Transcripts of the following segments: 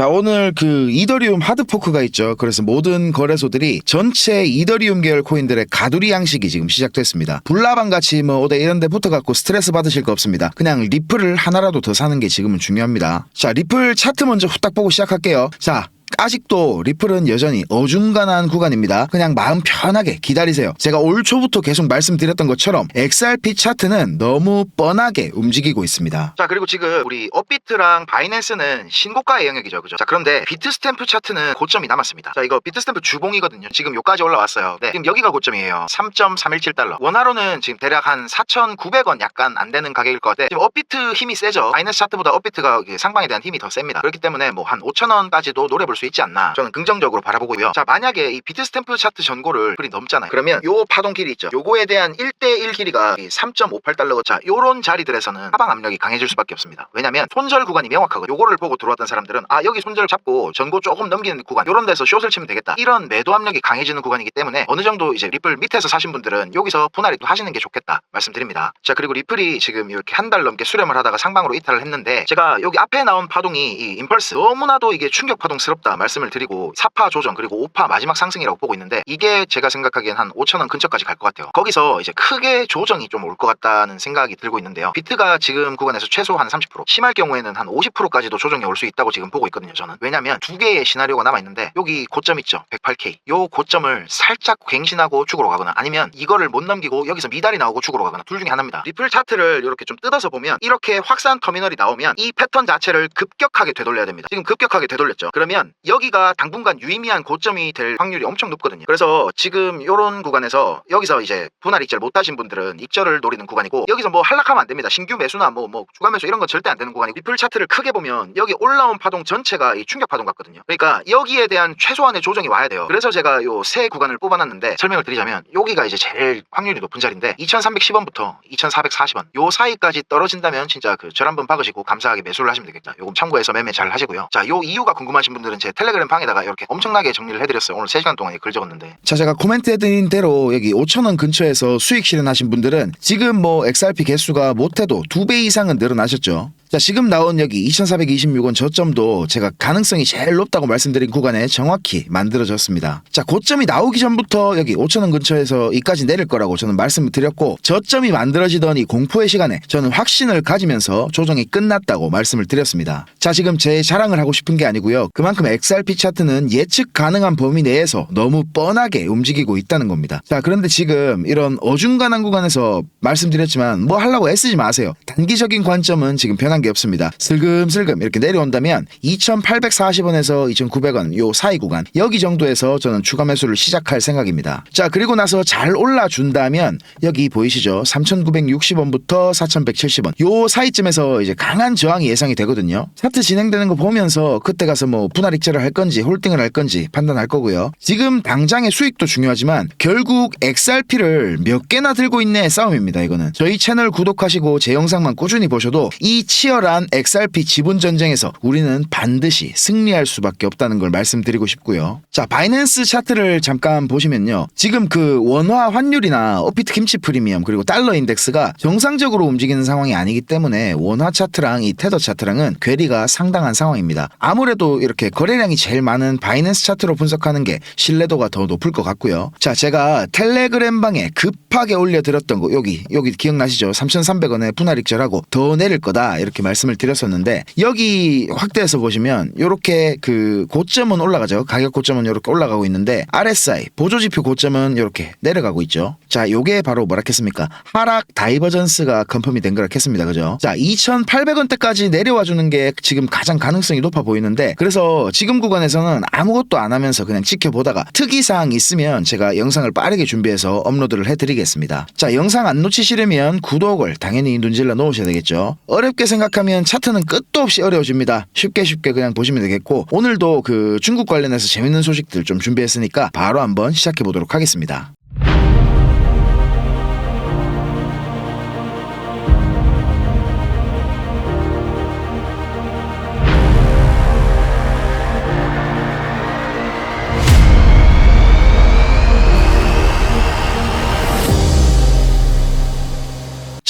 자, 오늘 그 이더리움 하드포크가 있죠. 그래서 모든 거래소들이 전체 이더리움 계열 코인들의 가두리 양식이 지금 시작됐습니다. 불나방 같이 뭐 어디 이런 데 붙어갖고 스트레스 받으실 거 없습니다. 그냥 리플을 하나라도 더 사는 게 지금은 중요합니다. 자, 리플 차트 먼저 후딱 보고 시작할게요. 자, 아직도 리플은 여전히 어중간한 구간입니다. 그냥 마음 편하게 기다리세요. 제가 올 초부터 계속 말씀드렸던 것처럼 XRP 차트는 너무 뻔하게 움직이고 있습니다. 자, 그리고 지금 우리 업비트랑 바이낸스는 신고가의 영역이죠. 그죠? 자, 그런데 비트스탬프 차트는 고점이 남았습니다. 자, 이거 비트스탬프 주봉이거든요. 지금 여기까지 올라왔어요. 네, 지금 여기가 고점이에요. 3.317달러. 원화로는 지금 대략 한 4,900원 약간 안 되는 가격일 것 같아. 지금 업비트 힘이 세죠. 바이낸스 차트보다 업비트가 상방에 대한 힘이 더 셉니다. 그렇기 때문에 뭐 한 5,000원까지도 노려볼 수 있지 않나, 저는 긍정적으로 바라보고요. 자, 만약에 이 비트스탬프 차트 전고를 풀이 넘잖아요. 그러면 요 파동 길이 있죠. 요거에 대한 1대1 길이가 3.58달러. 자, 요런 자리들에서는 하방 압력이 강해질 수밖에 없습니다. 왜냐면 손절 구간이 명확하거든요. 요거를 보고 들어왔던 사람들은 아, 여기 손절 잡고 전고 조금 넘기는 구간, 요런 데서 숏을 치면 되겠다, 이런 매도 압력이 강해지는 구간이기 때문에 어느 정도 이제 리플 밑에서 사신 분들은 여기서 분할이 또 하시는 게 좋겠다 말씀드립니다. 자, 그리고 리플이 지금 이렇게 한 달 넘게 수렴을 하다가 상방으로 이탈을 했는데, 제가 여기 앞에 나온 파동이 이 임펄스, 너무나도 이게 충격 파동스럽다 말씀을 드리고 4파 조정 그리고 5파 마지막 상승이라고 보고 있는데, 이게 제가 생각하기엔 한 5,000원 근처까지 갈 것 같아요. 거기서 이제 크게 조정이 좀 올 것 같다는 생각이 들고 있는데요. 비트가 지금 구간에서 최소 한 30%, 심할 경우에는 한 50%까지도 조정이 올 수 있다고 지금 보고 있거든요. 저는 왜냐면 두 개의 시나리오가 남아있는데, 여기 고점 있죠, 108K, 요 고점을 살짝 갱신하고 죽으러 가거나, 아니면 이거를 못 넘기고 여기서 미달이 나오고 죽으러 가거나, 둘 중에 하나입니다. 리플 차트를 이렇게 좀 뜯어서 보면 이렇게 확산 터미널이 나오면 이 패턴 자체를 급격하게 되돌려야 됩니다. 지금 급격하게 되돌렸죠. 그러면 여기가 당분간 유의미한 고점이 될 확률이 엄청 높거든요. 그래서 지금 요런 구간에서 여기서 이제 분할 익절 못하신 분들은 익절을 노리는 구간이고, 여기서 뭐 한락하면 안 됩니다. 신규 매수나 뭐 주가 매수 이런 건 절대 안 되는 구간이고, 리플 차트를 크게 보면 여기 올라온 파동 전체가 이 충격 파동 같거든요. 그러니까 여기에 대한 최소한의 조정이 와야 돼요. 그래서 제가 요 세 구간을 뽑아놨는데, 설명을 드리자면 여기가 이제 제일 확률이 높은 자리인데 2,310원부터 2,440원 요 사이까지 떨어진다면 진짜 그 절 한번 박으시고 감사하게 매수를 하시면 되겠다. 요금 참고해서 매매 잘 하시고요. 자, 요 이유가 궁금하신 분들은 제 텔레그램 방에다가 이렇게 엄청나게 정리를 해드렸어요. 오늘 3시간 동안에 글 적었는데, 자, 제가 코멘트 해드린 대로 여기 5,000원 근처에서 수익 실현하신 분들은 지금 뭐 XRP 개수가 못해도 2배 이상은 늘어나셨죠. 자, 지금 나온 여기 2,426원 저점도 제가 가능성이 제일 높다고 말씀드린 구간에 정확히 만들어졌습니다. 자, 고점이 나오기 전부터 여기 5,000원 근처에서 이까지 내릴 거라고 저는 말씀을 드렸고, 저점이 만들어지던 이 공포의 시간에 저는 확신을 가지면서 조정이 끝났다고 말씀을 드렸습니다. 자, 지금 제 자랑을 하고 싶은 게 아니고요. 그만큼 XRP 차트는 예측 가능한 범위 내에서 너무 뻔하게 움직이고 있다는 겁니다. 자, 그런데 지금 이런 어중간한 구간에서 말씀드렸지만 뭐 하려고 애쓰지 마세요. 단기적인 관점은 지금 변한 게 없습니다. 슬금슬금 이렇게 내려온다면 2,840원에서 2,900원 요 사이 구간, 여기 정도에서 저는 추가 매수를 시작할 생각입니다. 자, 그리고 나서 잘 올라준다면 여기 보이시죠? 3,960원부터 4,170원 요 사이쯤에서 이제 강한 저항이 예상이 되거든요. 차트 진행되는 거 보면서 그때 가서 뭐 분할 익절을 할 건지 홀딩을 할 건지 판단할 거고요. 지금 당장의 수익도 중요하지만 결국 XRP를 몇 개나 들고 있네의 싸움입니다. 이거는 저희 채널 구독하시고 제 영상만 꾸준히 보셔도 이 치열한 XRP 지분 전쟁에서 우리는 반드시 승리할 수밖에 없다는 걸 말씀드리고 싶고요. 자, 바이낸스 차트를 잠깐 보시면요. 지금 그 원화 환율이나 업비트 김치 프리미엄 그리고 달러 인덱스가 정상적으로 움직이는 상황이 아니기 때문에 원화 차트랑 이 테더 차트랑은 괴리가 상당한 상황입니다. 아무래도 이렇게 거래량이 제일 많은 바이낸스 차트로 분석하는 게 신뢰도가 더 높을 것 같고요. 자, 제가 텔레그램 방에 급하게 올려드렸던 거 여기 기억나시죠? 3,300원에 분할 익절하고 더 내릴 거다 이렇게 말씀을 드렸었는데, 여기 확대해서 보시면 이렇게 그 고점은 올라가죠. 가격 고점은 이렇게 올라가고 있는데 RSI 보조지표 고점은 이렇게 내려가고 있죠. 자, 요게 바로 뭐라 했습니까? 하락 다이버전스가 컨펌이 된 거라 했습니다. 그죠? 자, 2,800원대까지 내려와 주는 게 지금 가장 가능성이 높아 보이는데, 그래서 지금 구간에서는 아무것도 안 하면서 그냥 지켜보다가 특이사항이 있으면 제가 영상을 빠르게 준비해서 업로드를 해드리겠습니다. 자, 영상 안 놓치시려면 구독을 당연히 눈질러 놓으셔야 되겠죠. 어렵게 생각하면 차트는 끝도 없이 어려워집니다. 쉽게 그냥 보시면 되겠고, 오늘도 그 중국 관련해서 재밌는 소식들 좀 준비했으니까 바로 한번 시작해 보도록 하겠습니다.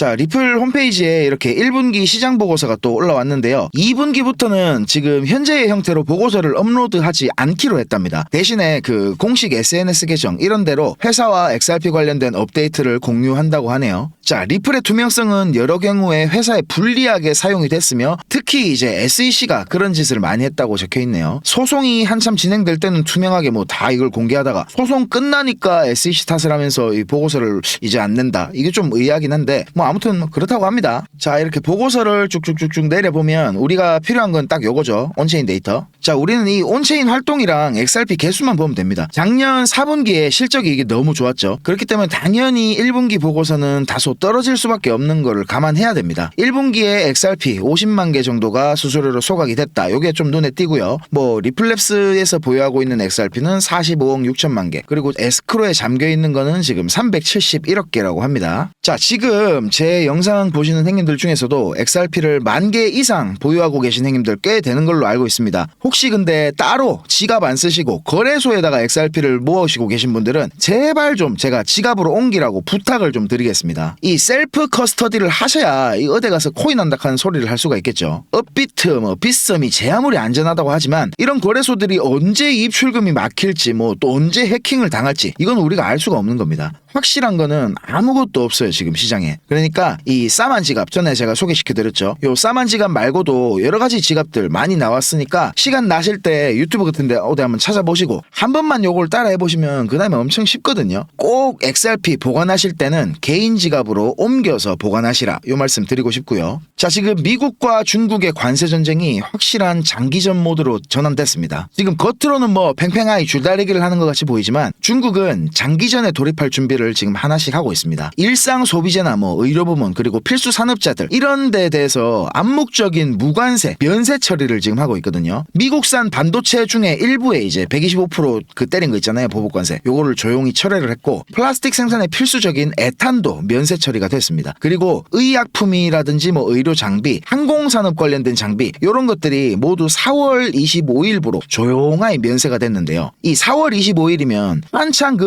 자, 리플 홈페이지에 이렇게 1분기 시장 보고서가 또 올라왔는데요. 2분기부터는 지금 현재의 형태로 보고서를 업로드하지 않기로 했답니다. 대신에 그 공식 SNS 계정 이런 데로 회사와 XRP 관련된 업데이트를 공유한다고 하네요. 자, 리플의 투명성은 여러 경우에 회사에 불리하게 사용이 됐으며 특히 이제 SEC가 그런 짓을 많이 했다고 적혀 있네요. 소송이 한참 진행될 때는 투명하게 뭐 다 이걸 공개하다가 소송 끝나니까 SEC 탓을 하면서 이 보고서를 이제 안 낸다. 이게 좀 의아하긴 한데 뭐 아무튼 뭐 그렇다고 합니다. 자, 이렇게 보고서를 쭉쭉쭉쭉 내려보면 우리가 필요한 건 딱 요거죠. 온체인 데이터. 자, 우리는 이 온체인 활동이랑 XRP 개수만 보면 됩니다. 작년 4분기에 실적이 이게 너무 좋았죠. 그렇기 때문에 당연히 1분기 보고서는 다소 떨어질 수밖에 없는 거를 감안해야 됩니다. 1분기에 XRP 50만 개 정도가 수수료로 소각이 됐다. 요게 좀 눈에 띄고요. 뭐 리플랩스에서 보유하고 있는 XRP는 45억 6천만 개, 그리고 에스크로에 잠겨 있는 거는 지금 371억 개라고 합니다. 자, 지금 제 영상 보시는 행님들 중에서도 XRP를 10,000개 이상 보유하고 계신 행님들 꽤 되는 걸로 알고 있습니다. 혹시 근데 따로 지갑 안 쓰시고 거래소에다가 XRP를 모으시고 계신 분들은 제발 좀 제가 지갑으로 옮기라고 부탁을 좀 드리겠습니다. 이 셀프 커스터디를 하셔야 이 어디 가서 코인 한다 하는 소리를 할 수가 있겠죠. 업비트, 뭐 빗썸이 제 아무리 안전하다고 하지만 이런 거래소들이 언제 입출금이 막힐지 뭐 또 언제 해킹을 당할지 이건 우리가 알 수가 없는 겁니다. 확실한 거는 아무것도 없어요 지금 시장에. 그러니까 이 싸만 지갑 전에 제가 소개시켜드렸죠. 요 싸만 지갑 말고도 여러 가지 지갑들 많이 나왔으니까 시간 나실 때 유튜브 같은데 어디 한번 찾아보시고 한 번만 요걸 따라해보시면 그 다음에 엄청 쉽거든요. 꼭 XRP 보관하실 때는 개인 지갑으로 옮겨서 보관하시라 요 말씀 드리고 싶고요. 자, 지금 미국과 중국의 관세 전쟁이 확실한 장기전 모드로 전환됐습니다. 지금 겉으로는 뭐 팽팽하게 줄다리기를 하는 것 같이 보이지만 중국은 장기전에 돌입할 준비를 지금 하나씩 하고 있습니다. 일상 소비재나 뭐 의료 부문 그리고 필수 산업자들 이런 데 대해서 암묵적인 무관세, 면세 처리를 지금 하고 있거든요. 미국산 반도체 중에 일부에 이제 125% 때린 거 있잖아요. 보복관세. 요거를 조용히 철회를 했고 플라스틱 생산에 필수적인 에탄도 면세 처리가 됐습니다. 그리고 의약품이라든지 뭐 의료 장비, 항공산업 관련된 장비 요런 것들이 모두 4월 25일부로 조용하게 면세가 됐는데요. 이 4월 25일이면 한창 그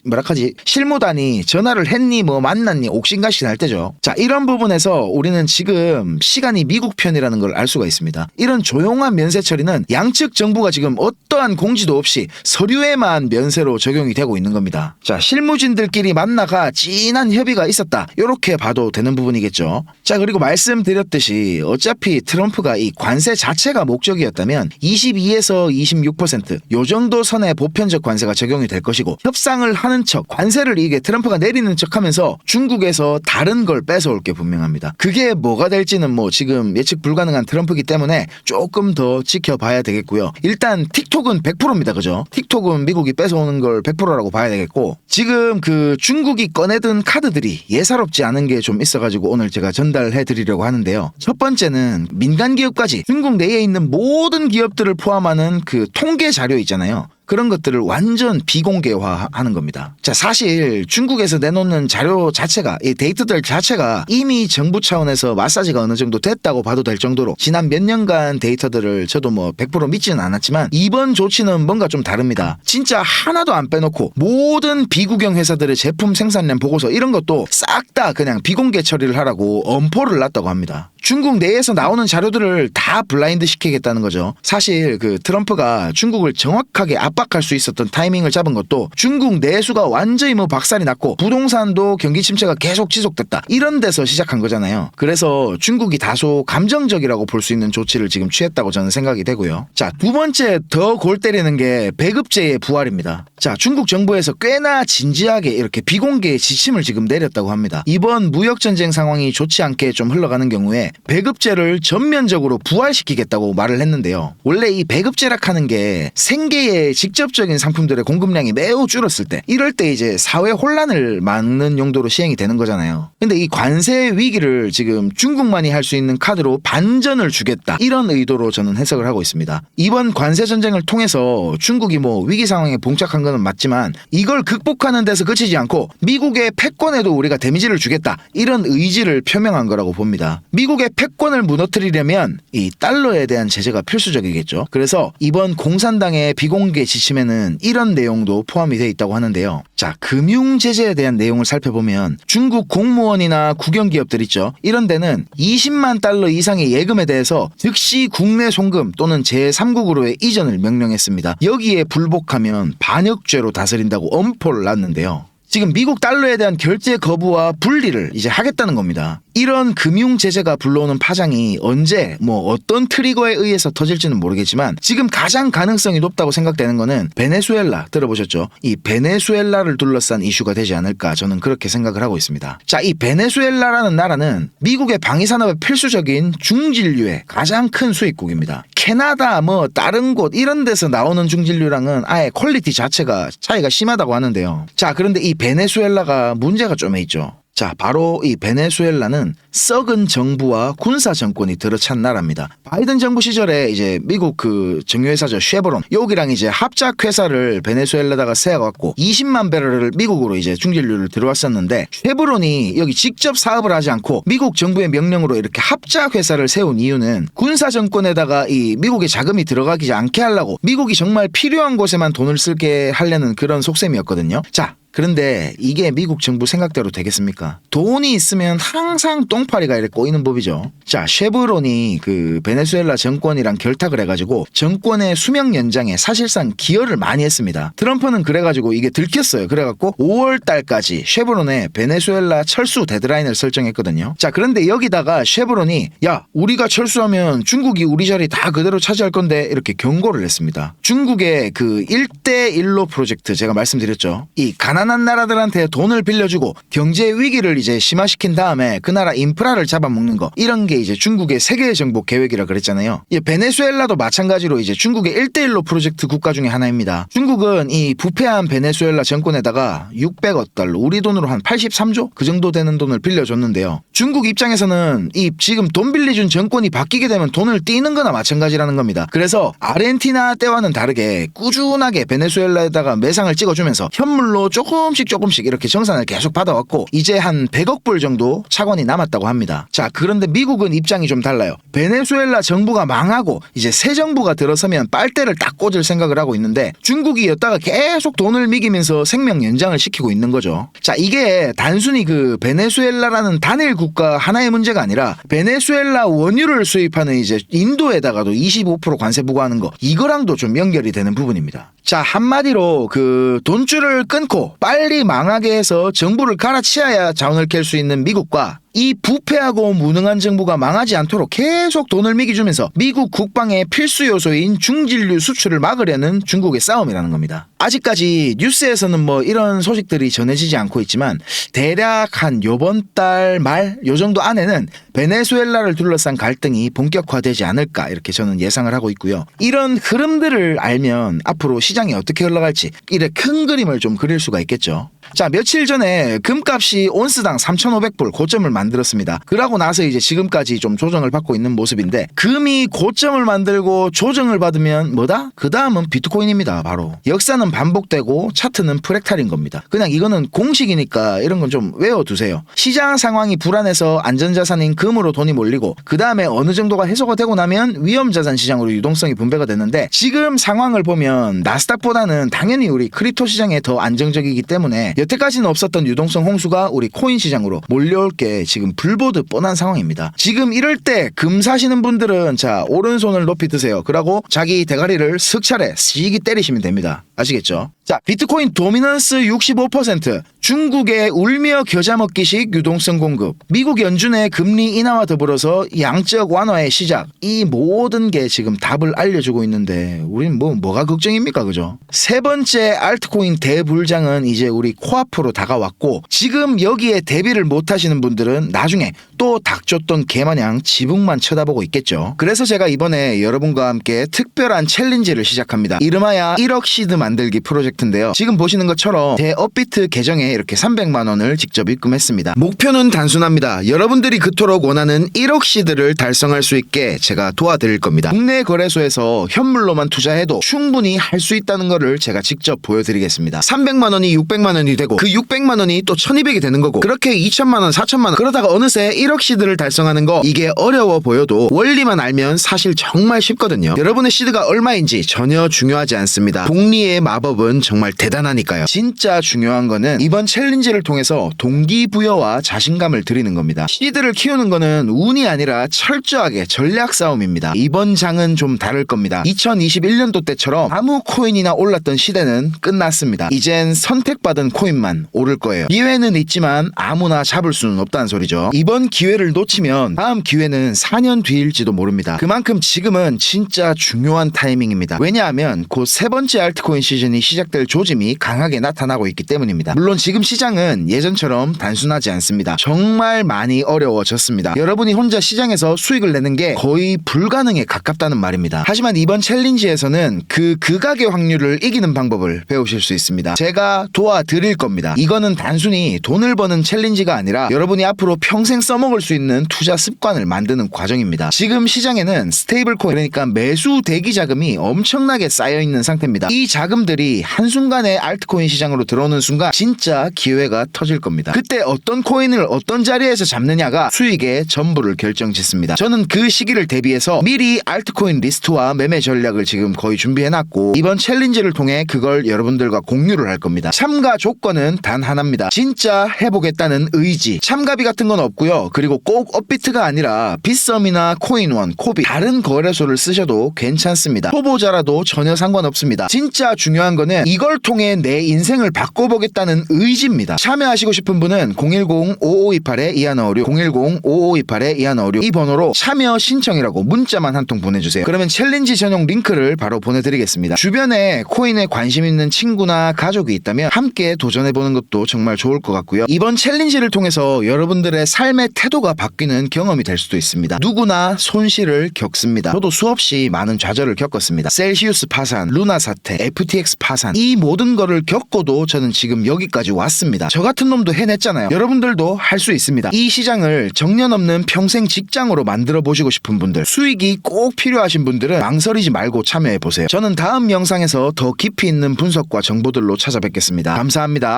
뭐랄까지 실무단이 전화를 했니 뭐 만났니 옥신각신 할 때죠. 자, 이런 부분에서 우리는 지금 시간이 미국 편이라는 걸 알 수가 있습니다. 이런 조용한 면세 처리는 양측 정부가 지금 어떠한 공지도 없이 서류에만 면세로 적용이 되고 있는 겁니다. 자, 실무진들끼리 만나가 진한 협의가 있었다. 요렇게 봐도 되는 부분이겠죠. 자, 그리고 말씀드렸듯이 어차피 트럼프가 이 관세 자체가 목적이었다면 22에서 26%요 정도 선의 보편적 관세가 적용이 될 것이고 협상을 하는 척 관세를 이게 트럼프가 내리는 척하면서 중국에서 다른 걸 뺏어올 게 분명합니다. 그게 뭐가 될지는 뭐 지금 예측 불가능한 트럼프이기 때문에 조금 더 지켜봐야 되겠고요. 일단 틱톡은 100%입니다. 그죠? 틱톡은 미국이 뺏어오는 걸 100%라고 봐야 되겠고 지금 그 중국이 꺼내든 카드들이 예사롭지 않은 게 좀 있어가지고 오늘 제가 전달해 드리려고 하는데요. 첫 번째는 민간 기업까지 중국 내에 있는 모든 기업들을 포함하는 그 통계 자료 있잖아요. 그런 것들을 완전 비공개화하는 겁니다. 자, 사실 중국에서 내놓는 자료 자체가 이 데이터들 자체가 이미 정부 차원에서 마사지가 어느 정도 됐다고 봐도 될 정도로 지난 몇 년간 데이터들을 저도 뭐 100% 믿지는 않았지만 이번 조치는 뭔가 좀 다릅니다. 진짜 하나도 안 빼놓고 모든 비국영 회사들의 제품 생산량 보고서 이런 것도 싹 다 그냥 비공개 처리를 하라고 엄포를 놨다고 합니다. 중국 내에서 나오는 자료들을 다 블라인드 시키겠다는 거죠. 사실 그 트럼프가 중국을 정확하게 압박할 수 있었던 타이밍을 잡은 것도 중국 내수가 완전히 뭐 박살이 났고 부동산도 경기 침체가 계속 지속됐다. 이런 데서 시작한 거잖아요. 그래서 중국이 다소 감정적이라고 볼 수 있는 조치를 지금 취했다고 저는 생각이 되고요. 자, 두 번째 더 골 때리는 게 배급제의 부활입니다. 자, 중국 정부에서 꽤나 진지하게 이렇게 비공개 지침을 지금 내렸다고 합니다. 이번 무역전쟁 상황이 좋지 않게 좀 흘러가는 경우에 배급제를 전면적으로 부활시키겠다고 말을 했는데요. 원래 이 배급제락 하는 게 생계의 직접적인 상품들의 공급량이 매우 줄었을 때 이럴 때 이제 사회 혼란을 막는 용도로 시행이 되는 거잖아요. 근데 이 관세 위기를 지금 중국만이 할 수 있는 카드로 반전을 주겠다. 이런 의도로 저는 해석을 하고 있습니다. 이번 관세 전쟁을 통해서 중국이 뭐 위기 상황에 봉착한 거는 맞지만 이걸 극복하는 데서 그치지 않고 미국의 패권에도 우리가 데미지를 주겠다. 이런 의지를 표명한 거라고 봅니다. 미국의 미국의 패권을 무너뜨리려면 이 달러에 대한 제재가 필수적이겠죠. 그래서 이번 공산당의 비공개 지침에는 이런 내용도 포함이 되어 있다고 하는데요. 자, 금융 제재에 대한 내용을 살펴보면 중국 공무원이나 국영기업들 있죠. 이런 데는 20만 달러 이상의 예금에 대해서 즉시 국내 송금 또는 제3국으로의 이전을 명령했습니다. 여기에 불복하면 반역죄로 다스린다고 엄포를 놨는데요. 지금 미국 달러에 대한 결제 거부와 분리를 이제 하겠다는 겁니다. 이런 금융 제재가 불러오는 파장이 언제 어떤 트리거에 의해서 터질지는 모르겠지만 지금 가장 가능성이 높다고 생각되는 거는 베네수엘라 들어보셨죠? 이 베네수엘라를 둘러싼 이슈가 되지 않을까 저는 그렇게 생각을 하고 있습니다. 자, 이 베네수엘라라는 나라는 미국의 방위산업에 필수적인 중진류의 가장 큰 수입국입니다. 캐나다 다른 곳 이런 데서 나오는 중진류랑은 아예 퀄리티 자체가 차이가 심하다고 하는데요. 자, 그런데 이 베네수엘라가 문제가 좀 있죠. 자, 바로 이 베네수엘라는 썩은 정부와 군사 정권이 들어찬 나라입니다. 바이든 정부 시절에 이제 미국 그 정유회사죠, 쉐보론 여기랑 이제 합작 회사를 베네수엘라다가 세워갖고 20만 배럴을 미국으로 이제 중진류를 들어왔었는데 쉐보론이 여기 직접 사업을 하지 않고 미국 정부의 명령으로 이렇게 합작 회사를 세운 이유는 군사 정권에다가 이 미국의 자금이 들어가지 않게 하려고 미국이 정말 필요한 곳에만 돈을 쓰게 하려는 그런 속셈이었거든요. 자, 그런데 이게 미국 정부 생각대로 되겠습니까? 돈이 있으면 항상 똥파리가 이렇게 꼬이는 법이죠. 자, 쉐브론이 그 베네수엘라 정권이랑 결탁을 해가지고 정권의 수명 연장에 사실상 기여를 많이 했습니다. 트럼프는 그래가지고 이게 들켰어요. 그래갖고 5월 달까지 쉐브론에 베네수엘라 철수 데드라인을 설정했거든요. 자, 그런데 여기다가 쉐브론이 야, 우리가 철수하면 중국이 우리 자리 다 그대로 차지할 건데 이렇게 경고를 했습니다. 중국의 그 1대1로 프로젝트 제가 말씀드렸죠. 이 가난한 나라들한테 돈을 빌려주고 경제 위기를 이제 심화시킨 다음에 그 나라 인프라를 잡아먹는 거, 이런 게 이제 중국의 세계 정복 계획이라 그랬잖아요. 이 베네수엘라도 마찬가지로 이제 중국의 1대1로 프로젝트 국가 중에 하나입니다. 중국은 이 부패한 베네수엘라 정권에다가 600억 달러, 우리 돈으로 한 83조 그 정도 되는 돈을 빌려줬는데요. 중국 입장에서는 이 지금 돈 빌려준 정권이 바뀌게 되면 돈을 띄는 거나 마찬가지라는 겁니다. 그래서 아르헨티나 때와는 다르게 꾸준하게 베네수엘라에다가 매상을 찍어주면서 현물로 조금씩 이렇게 정산을 계속 받아왔고 이제 한 100억 불 정도 차관이 남았다고 합니다. 자, 그런데 미국은 입장이 좀 달라요. 베네수엘라 정부가 망하고 이제 새 정부가 들어서면 빨대를 딱 꽂을 생각을 하고 있는데 중국이 여기다가 계속 돈을 미기면서 생명 연장을 시키고 있는 거죠. 자, 이게 단순히 그 베네수엘라라는 단일 국가 하나의 문제가 아니라 베네수엘라 원유를 수입하는 이제 인도에다가도 25% 관세 부과하는 거, 이거랑도 좀 연결이 되는 부분입니다. 자, 한마디로 그 돈줄을 끊고 빨리 망하게 해서 정부를 갈아치워야 자원을 캘 수 있는 미국과 이 부패하고 무능한 정부가 망하지 않도록 계속 돈을 미기주면서 미국 국방의 필수 요소인 중진류 수출을 막으려는 중국의 싸움이라는 겁니다. 아직까지 뉴스에서는 이런 소식들이 전해지지 않고 있지만 대략 한 요번 달 말 요 정도 안에는 베네수엘라를 둘러싼 갈등이 본격화되지 않을까 이렇게 저는 예상을 하고 있고요. 이런 흐름들을 알면 앞으로 시장이 어떻게 흘러갈지 이래 큰 그림을 좀 그릴 수가 있겠죠. 자, 며칠 전에 금값이 온스당 3,500불 고점을 만들었습니다. 그러고 나서 이제 지금까지 좀 조정을 받고 있는 모습인데, 금이 고점을 만들고 조정을 받으면 뭐다? 그 다음은 비트코인입니다. 바로 역사는 반복되고 차트는 프랙탈인 겁니다. 그냥 이거는 공식이니까 이런 건 좀 외워두세요. 시장 상황이 불안해서 안전자산인 금으로 돈이 몰리고 그 다음에 어느 정도가 해소가 되고 나면 위험자산 시장으로 유동성이 분배가 되는데, 지금 상황을 보면 나스닥보다는 당연히 우리 크립토 시장에 더 안정적이기 때문에 여태까지는 없었던 유동성 홍수가 우리 코인 시장으로 몰려올 게 지금 불보듯 뻔한 상황입니다. 지금 이럴 때 금 사시는 분들은 자, 오른손을 높이 드세요. 그러고 자기 대가리를 슥 차례 시기 때리시면 됩니다. 아시겠죠? 자, 비트코인 도미넌스 65%, 중국의 울며 겨자 먹기식 유동성 공급, 미국 연준의 금리 인하와 더불어서 양적 완화의 시작, 이 모든 게 지금 답을 알려주고 있는데 우린 뭐가 걱정입니까? 그죠? 세 번째 알트코인 대불장은 이제 우리 코앞으로 다가왔고, 지금 여기에 대비를 못 하시는 분들은 나중에 또 닥쳤던 개마냥 지붕만 쳐다보고 있겠죠. 그래서 제가 이번에 여러분과 함께 특별한 챌린지를 시작합니다. 이름하여 1억 시드 만들기 프로젝트인데요. 지금 보시는 것처럼 제 업비트 계정에 이렇게 300만원을 직접 입금했습니다. 목표는 단순합니다. 여러분들이 그토록 원하는 1억 시드를 달성할 수 있게 제가 도와드릴 겁니다. 국내 거래소에서 현물로만 투자해도 충분히 할 수 있다는 거를 제가 직접 보여드리겠습니다. 300만원이 600만원이 되고 그 600만원이 또 1200이 되는 거고, 그렇게 2천만원 4천만원 그러다가 어느새 1억 시드를 달성하는 거 이게 어려워 보여도 원리만 알면 사실 정말 쉽거든요. 여러분의 시드가 얼마인지 전혀 중요하지 않습니다. 복리의 마법은 정말 대단하니까요. 진짜 중요한 거는 이번 챌린지를 통해서 동기부여와 자신감을 드리는 겁니다. 시드를 키우는 거는 운이 아니라 철저하게 전략 싸움입니다. 이번 장은 좀 다를 겁니다. 2021년도 때처럼 아무 코인이나 올랐던 시대는 끝났습니다. 이젠 선택받은 코인만 오를 거예요. 기회는 있지만 아무나 잡을 수는 없다는 소리죠. 이번 기회를 놓치면 다음 기회는 4년 뒤일지도 모릅니다. 그만큼 지금은 진짜 중요한 타이밍입니다. 왜냐하면 곧 세 번째 알트코인 시즌이 시작될 조짐이 강하게 나타나고 있기 때문입니다. 물론 지금 시장은 예전처럼 단순하지 않습니다. 정말 많이 어려워졌습니다. 여러분이 혼자 시장에서 수익을 내는 게 거의 불가능에 가깝다는 말입니다. 하지만 이번 챌린지에서는 그 극악의 확률을 이기는 방법을 배우실 수 있습니다. 제가 도와드릴 겁니다. 이거는 단순히 돈을 버는 챌린지가 아니라 여러분이 앞으로 평생 써먹을 수 있는 투자 습관을 만드는 과정입니다. 지금 시장에는 스테이블 코인, 그러니까 매수 대기 자금이 엄청나게 쌓여있는 상태입니다. 이 자금들이 한순간에 알트코인 시장으로 들어오는 순간 진짜 기회가 터질 겁니다. 그때 어떤 코인을 어떤 자리에서 잡느냐가 수익의 전부를 결정짓습니다. 저는 그 시기를 대비해서 미리 알트코인 리스트와 매매 전략을 지금 거의 준비해놨고 이번 챌린지를 통해 그걸 여러분들과 공유를 할 겁니다. 참가 조건은 단 하나입니다. 진짜 해보겠다는 의지. 참가비 같은 건 없고요. 그리고 꼭 업비트가 아니라 빗썸이나 코인원, 코비 다른 거래소를 쓰셔도 괜찮습니다. 초보자라도 전혀 상관없습니다. 진짜 중요한 거는 이걸 통해 내 인생을 바꿔보겠다는 의지입니다. 참여하시고 싶은 분은 010-5528-2156 010-5528-2156 이 번호로 참여 신청이라고 문자만 한 통 보내주세요. 그러면 챌린지 전용 링크를 바로 보내드리겠습니다. 주변에 코인에 관심 있는 친구나 가족이 있다면 함께 도전해보는 것도 정말 좋을 것 같고요. 이번 챌린지를 통해서 여러분들의 삶의 태도가 바뀌는 경험이 될 수도 있습니다. 누구나 손실을 겪습니다. 저도 수없이 많은 좌절을 겪었습니다. 셀시우스 파산, 루나 사태, FTX 파산 이 모든 거를 겪고도 저는 지금 여기까지 왔습니다. 저 같은 놈도 해냈잖아요. 여러분들도 할 수 있습니다. 이 시장을 정년 없는 평생 직장으로 만들어 보시고 싶은 분들, 수익이 꼭 필요하신 분들은 망설이지 말고 참여해 보세요. 저는 다음 영상에서 더 깊이 있는 분석과 정보들로 찾아뵙겠습니다. 감사합니다.